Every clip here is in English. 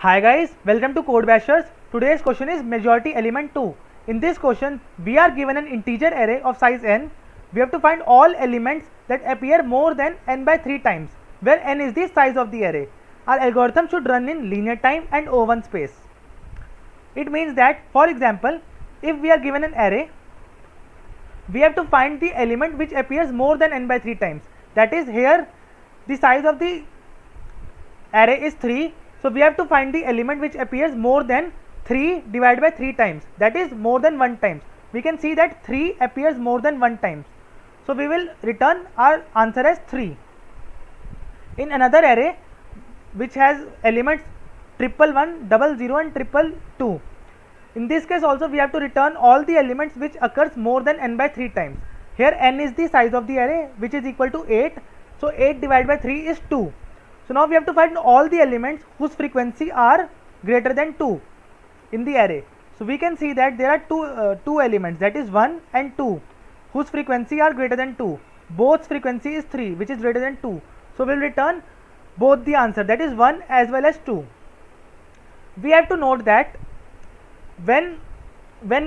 Hi guys, welcome to Code Bashers. Today's question is majority element 2. In this question, we are given an integer array of size n. We have to find all elements that appear more than n by 3 times, where n is the size of the array. Our algorithm should run in linear time and O1 space. It means that, for example, if we are given an array, we have to find the element which appears more than n by 3 times. That is, here the size of the array is 3. So we have to find the element which appears more than 3 divided by 3 times, that is more than 1 times. We can see that 3 appears more than 1 times. So we will return our answer as 3. In another array which has elements 111, 00 and 222. In this case also we have to return all the elements which occurs more than n by 3 times. Here n is the size of the array, which is equal to 8. So 8 divided by 3 is 2. So now we have to find all the elements whose frequency are greater than 2 in the array. So we can see that there are two elements, that is 1 and 2, whose frequency are greater than 2. Both frequency is 3, which is greater than 2. So we will return both the answer, that is 1 as well as 2. We have to note that when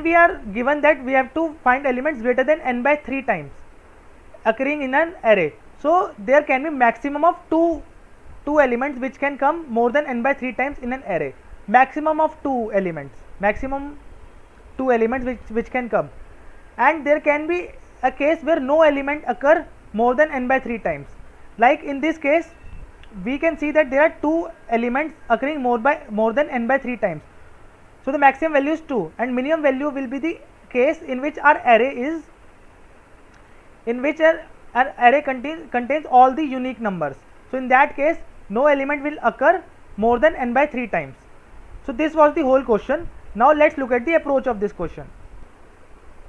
we are given that we have to find elements greater than n by 3 times occurring in an array, so there can be maximum of two elements which can come more than n by 3 times in an array. Maximum of two elements which can come, and there can be a case where no element occur more than n by 3 times. Like in this case, we can see that there are two elements occurring more than n by 3 times. So the maximum value is 2, and minimum value will be the case in which our array contains all the unique numbers. So in that case, no element will occur more than n by 3 times. So this was the whole question. Now let's look at the approach of this question.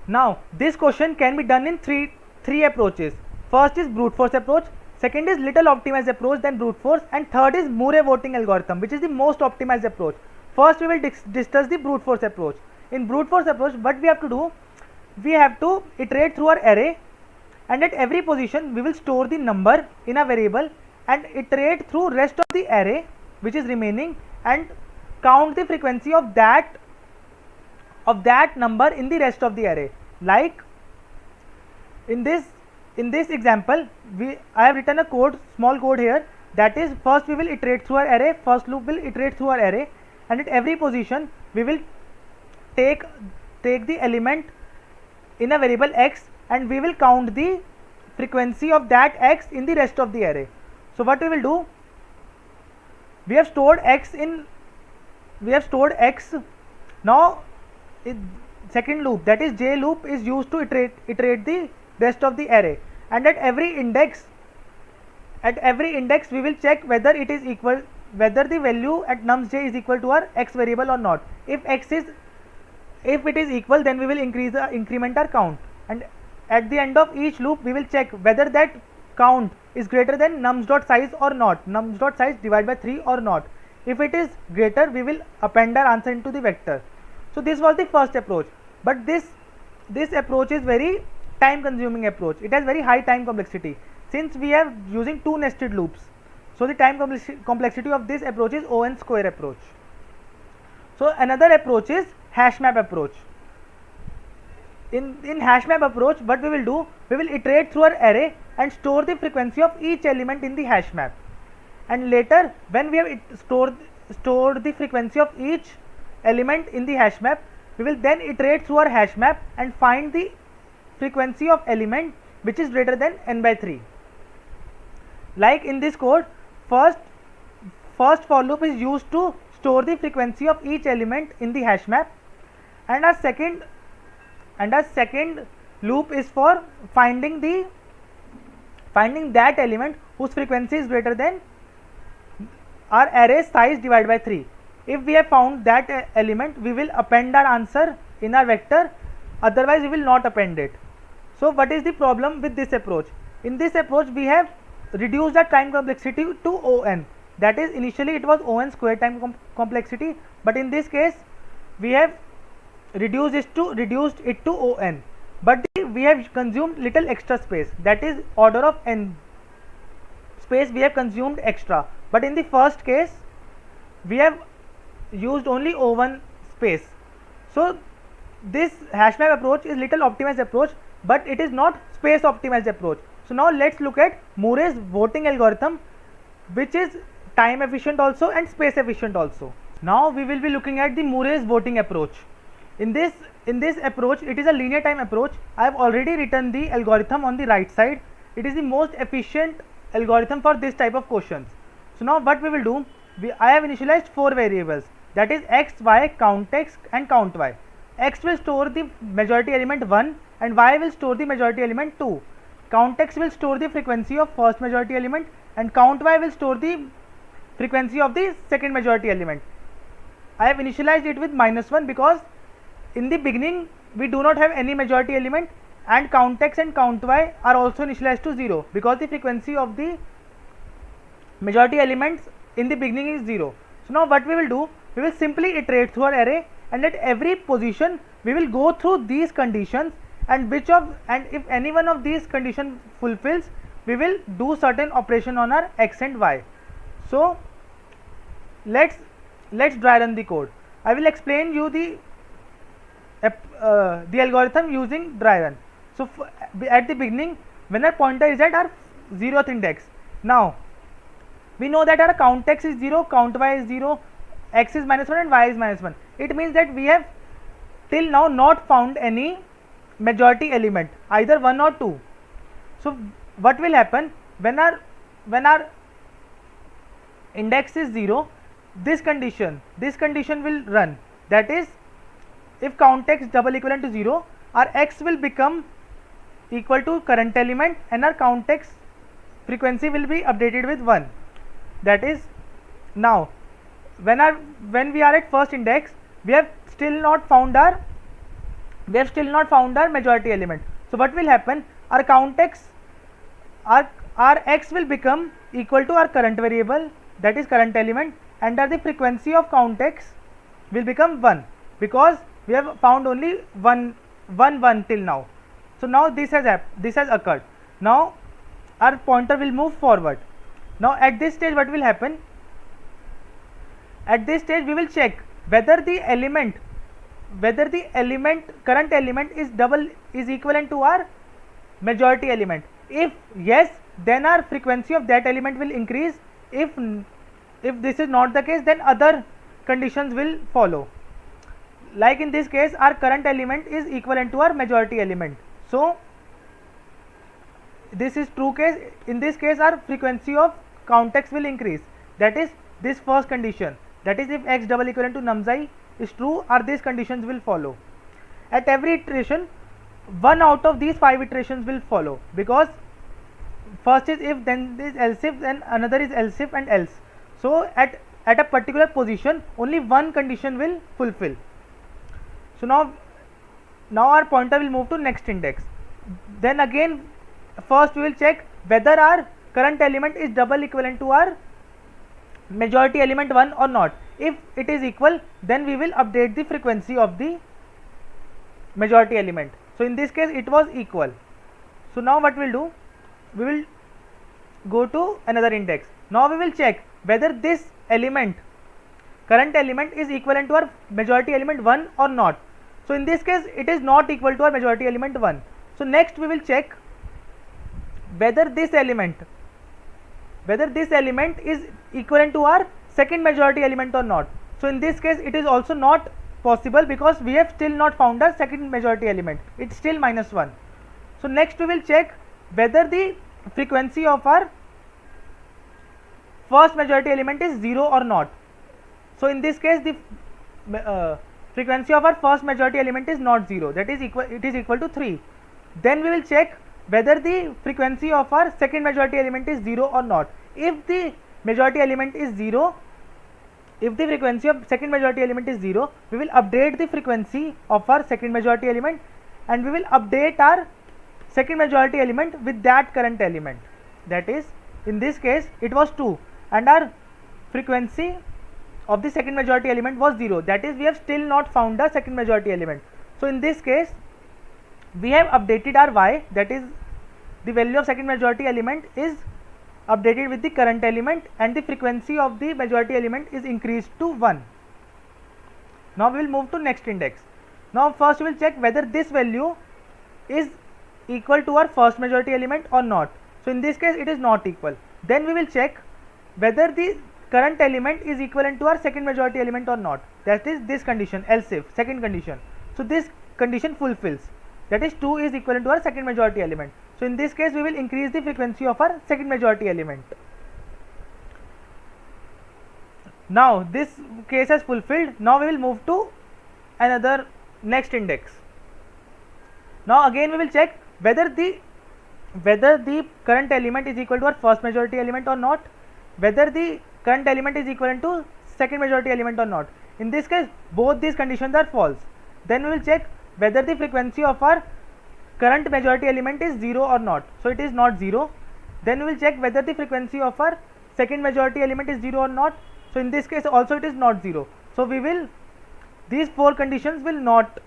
Now this question can be done in three approaches. First is brute force approach, second is little optimized approach, then brute force, and third is Moore voting algorithm, which is the most optimized approach. First we will discuss the brute force approach. In brute force approach, what we have to do, we have to iterate through our array, and at every position we will store the number in a variable and iterate through rest of the array which is remaining and count the frequency of that number in the rest of the array. Like in this example, I have written a small code here, that is, first we will iterate through our array, first loop will iterate through our array, and at every position we will take the element in a variable x, and we will count the frequency of that x in the rest of the array. So what we will do, we have stored x. Now second loop, that is j loop, is used to iterate the rest of the array, and at every index we will check whether it is equal, whether the value at nums j is equal to our x variable or not. If it is equal, then we will increment our count, and at the end of each loop we will check whether that count is greater than nums.size or not, nums.size divided by 3 or not. If it is greater, we will append our answer into the vector. So this was the first approach, but this approach is very time consuming approach. It has very high time complexity since we are using two nested loops. So the time complexity of this approach is O(n) square approach. So another approach is hash map approach. In hash map approach, what we will do, we will iterate through our array and store the frequency of each element in the hash map, and later when we have stored the frequency of each element in the hash map, we will then iterate through our hash map and find the frequency of element which is greater than n by 3. Like in this code, first for loop is used to store the frequency of each element in the hash map, and our second loop is for finding that element whose frequency is greater than our array size divided by 3. If we have found that element, we will append our answer in our vector, otherwise we will not append it. So what is the problem with this approach? In this approach, we have reduced the time complexity to O(n). That is, initially it was O(n) square time complexity, but in this case we have reduced it to O(n), but we have consumed little extra space, that is order of n space we have consumed extra. But in the first case we have used only O1 space. So this hash map approach is little optimized approach, but it is not space optimized approach. So now let's look at Moore's voting algorithm, which is time efficient also and space efficient also. Now we will be looking at the Moore's voting approach. In this approach, it is a linear time approach. I have already written the algorithm on the right side. It is the most efficient algorithm for this type of questions. So now what we will do, I have initialized 4 variables, that is x, y, count x and count y. X will store the majority element 1 and y will store the majority element 2. Count x will store the frequency of first majority element and count y will store the frequency of the second majority element. I have initialized it with -1 because in the beginning we do not have any majority element, and count x and count y are also initialized to 0 because the frequency of the majority elements in the beginning is 0. So now what we will do, we will simply iterate through our array, and at every position we will go through these conditions, and if any one of these condition fulfills, we will do certain operation on our x and y. So let's dry run the code. I will explain you the algorithm using dry run. So at the beginning, when our pointer is at our 0th index, now we know that our count x is 0, count y is 0, x is -1 and y is -1. It means that we have till now not found any majority element, either 1 or 2. So what will happen when our index is 0, this condition will run, that is, if count x double equivalent to 0, our x will become equal to current element and our count x frequency will be updated with 1. That is, now when we are at first index, we have still not found our majority element. So what will happen, our count x, our x will become equal to our current variable, that is current element, and the frequency of count x will become 1 because we have found only 1 till now. So now this has occurred. Now our pointer will move forward. Now at this stage what will happen, at this stage we will check whether the current element is equivalent to our majority element. If yes, then our frequency of that element will increase. If this is not the case, then other conditions will follow. Like in this case, our current element is equivalent to our majority element. So this is true case. In this case, our frequency of count x will increase. That is this first condition. That is, if x double equivalent to num_i is true, or these conditions will follow. At every iteration, one out of these 5 iterations will follow, because first is if, then is else if, then another is else if and else. So at a particular position, only one condition will fulfill. So now our pointer will move to next index. Then again, first we will check whether our current element is double equivalent to our majority element 1 or not. If it is equal, then we will update the frequency of the majority element. So in this case it was equal. So now what we will do, we will go to another index. Now we will check whether this element, current element, is equivalent to our majority element 1 or not. So in this case it is not equal to our majority element 1. So next we will check whether this element is equivalent to our second majority element or not. So in this case it is also not possible, because we have still not found our second majority element. It's still -1. So next we will check whether the frequency of our first majority element is 0 or not. So in this case the frequency of our first majority element is not 0, that is it is equal to 3. Then we will check whether the frequency of our second majority element is 0 or not. If the majority element is 0, if the frequency of second majority element is 0, we will update the frequency of our second majority element, and we will update our second majority element with that current element. That is, in this case it was 2 and our frequency of the second majority element was 0, that is, we have still not found the second majority element. So in this case we have updated our y, that is, the value of second majority element is updated with the current element, and the frequency of the majority element is increased to 1. Now we will move to next index. Now first we will check whether this value is equal to our first majority element or not. So in this case it is not equal. Then we will check whether the current element is equivalent to our second majority element or not. That is this condition, else if, second condition. So this condition fulfills, that is 2 is equivalent to our second majority element. So in this case we will increase the frequency of our second majority element. Now this case has fulfilled. Now we will move to another next index. Now again we will check whether the current element is equal to our first majority element or not, whether the current element is equivalent to second majority element or not. In this case both these conditions are false. Then we will check whether the frequency of our current majority element is 0 or not. So it is not 0. Then we will check whether the frequency of our second majority element is 0 or not. So in this case also it is not 0. So we will, these four conditions will not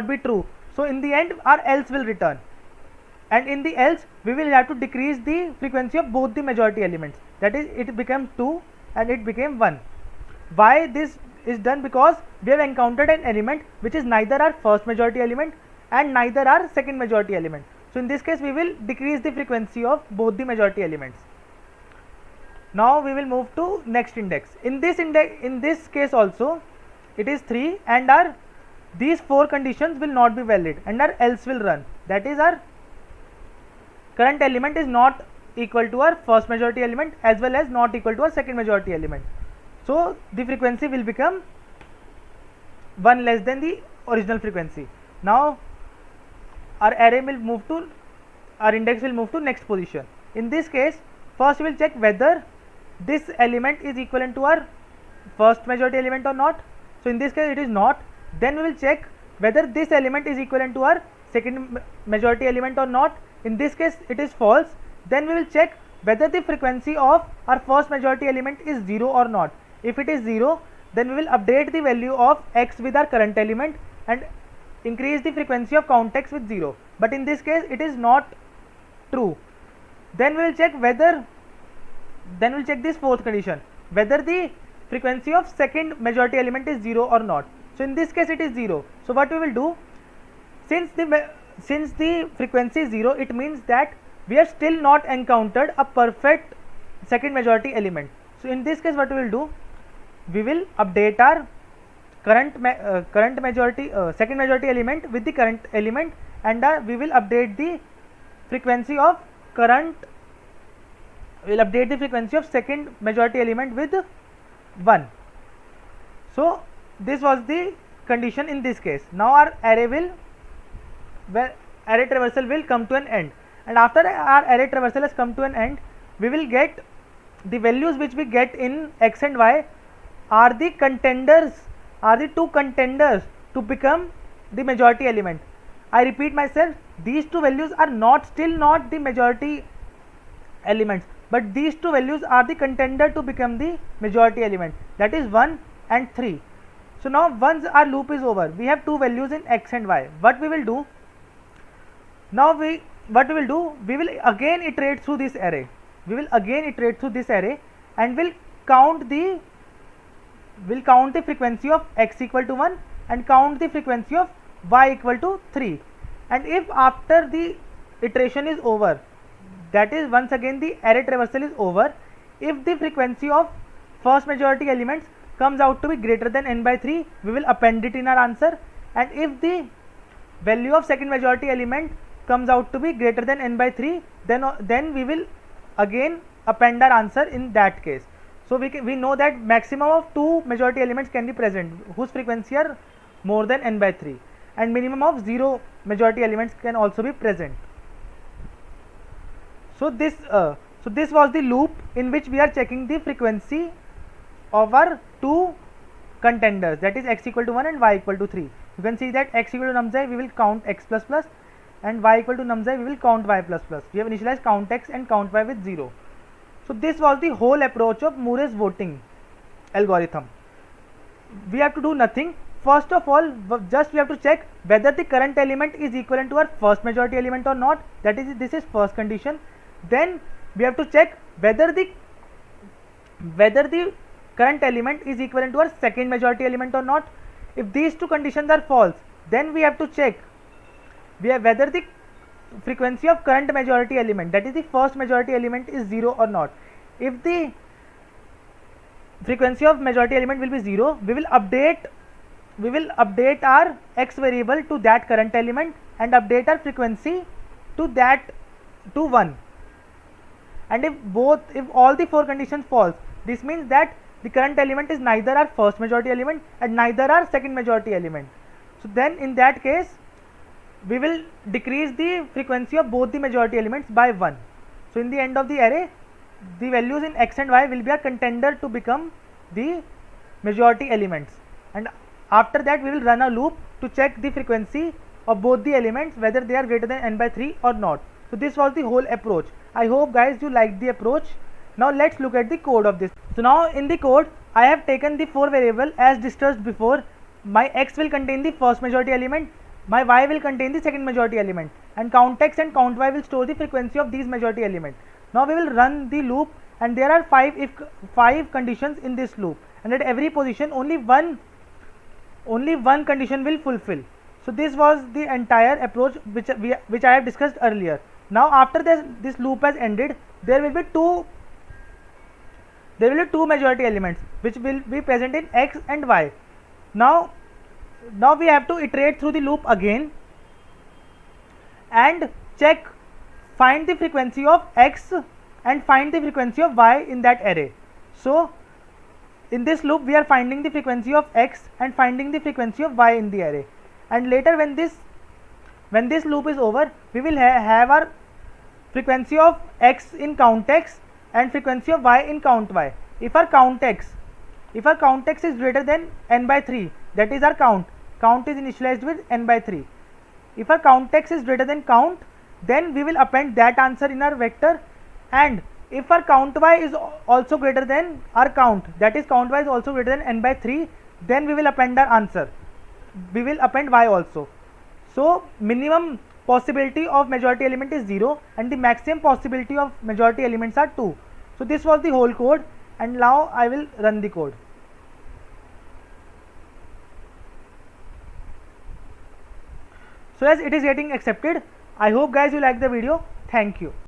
be true. So in the end our else will return, and in the else we will have to decrease the frequency of both the majority elements, that is it became 2 and it became 1. Why this is done? Because we have encountered an element which is neither our first majority element and neither our second majority element. So in this case we will decrease the frequency of both the majority elements. Now we will move to next index. In this case also it is 3 and these four conditions will not be valid and our else will run, that is our current element is not equal to our first majority element as well as not equal to our second majority element. So the frequency will become 1 less than the original frequency. Now our array will move to, our index will move to next position. In this case first we will check whether this element is equivalent to our first majority element or not. So in this case it is not. Then we will check whether this element is equivalent to our second majority element or not. In this case it is false. Then we will check whether the frequency of our first majority element is 0 or not. If it is 0, then we will update the value of x with our current element and increase the frequency of count x with 0. But in this case it is not true. Then we will check this fourth condition, whether the frequency of second majority element is 0 or not. So in this case it is 0. So what we will do, since the frequency is 0, it means that we have still not encountered a perfect second majority element. So in this case what we will do, we will update our second majority element with the current element, and we will update the frequency of second majority element with 1. So this was the condition in this case. Now our array traversal will come to an end, and after our array traversal has come to an end, we will get the values which we get in x and y are the two contenders to become the majority element. I repeat myself, these two values are still not the majority elements, but these two values are the contender to become the majority element, that is 1 and 3. So now once our loop is over, we have two values in x and y. What we will do? We will again iterate through this array. And will count the frequency of x equal to 1 and count the frequency of y equal to 3. And if after the iteration is over, that is once again the array traversal is over, if the frequency of first majority elements comes out to be greater than n by 3, we will append it in our answer, and if the value of second majority element comes out to be greater than n by 3, then we will again append our answer in that case. So we know that maximum of 2 majority elements can be present whose frequency are more than n by 3, and minimum of 0 majority elements can also be present. So this was the loop in which we are checking the frequency of our two contenders, that is x equal to 1 and y equal to 3. You can see that x equal to numzi we will count x plus plus, and y equal to numzi we will count y plus plus. We have initialized count x and count y with 0. So this was the whole approach of Moore's voting algorithm. We have to do nothing. First of all, just we have to check whether the current element is equivalent to our first majority element or not, that is, this is first condition. Then we have to check whether the current element is equivalent to our second majority element or not. If these two conditions are false, then we have to check whether the frequency of current majority element, that is the first majority element, is 0 or not. If the frequency of majority element will be 0, we will update our x variable to that current element and update our frequency to 1. And if all the four conditions false, this means that the current element is neither our first majority element and neither our second majority element. So then in that case we will decrease the frequency of both the majority elements by 1. So in the end of the array, the values in x and y will be a contender to become the majority elements, and after that we will run a loop to check the frequency of both the elements whether they are greater than n by 3 or not. So this was the whole approach. I hope guys you liked the approach. Now let's look at the code of this. So now in the code I have taken the 4 variable as discussed before. My x will contain the first majority element, my y will contain the second majority element, and count x and count y will store the frequency of these majority element. Now we will run the loop, and there are 5 conditions in this loop, and at every position only one condition will fulfill. So this was the entire approach which I have discussed earlier. Now after this loop has ended, there will be two majority elements which will be present in x and y. Now we have to iterate through the loop again and find the frequency of x and find the frequency of y in that array. So in this loop we are finding the frequency of x and finding the frequency of y in the array, and later when this loop is over, we will have our frequency of x in count x and frequency of y in count y. If our count x is greater than n by 3, that is our count is initialized with n by 3. If our count x is greater than count, then we will append that answer in our vector, and if our count y is also greater than our count, that is count y is also greater than n by 3, then we will append our answer. We will append y also. So minimum possibility of majority element is 0 and the maximum possibility of majority elements are 2. So this was the whole code, and now I will run the code. So as it is getting accepted, I hope guys you like the video. Thank you.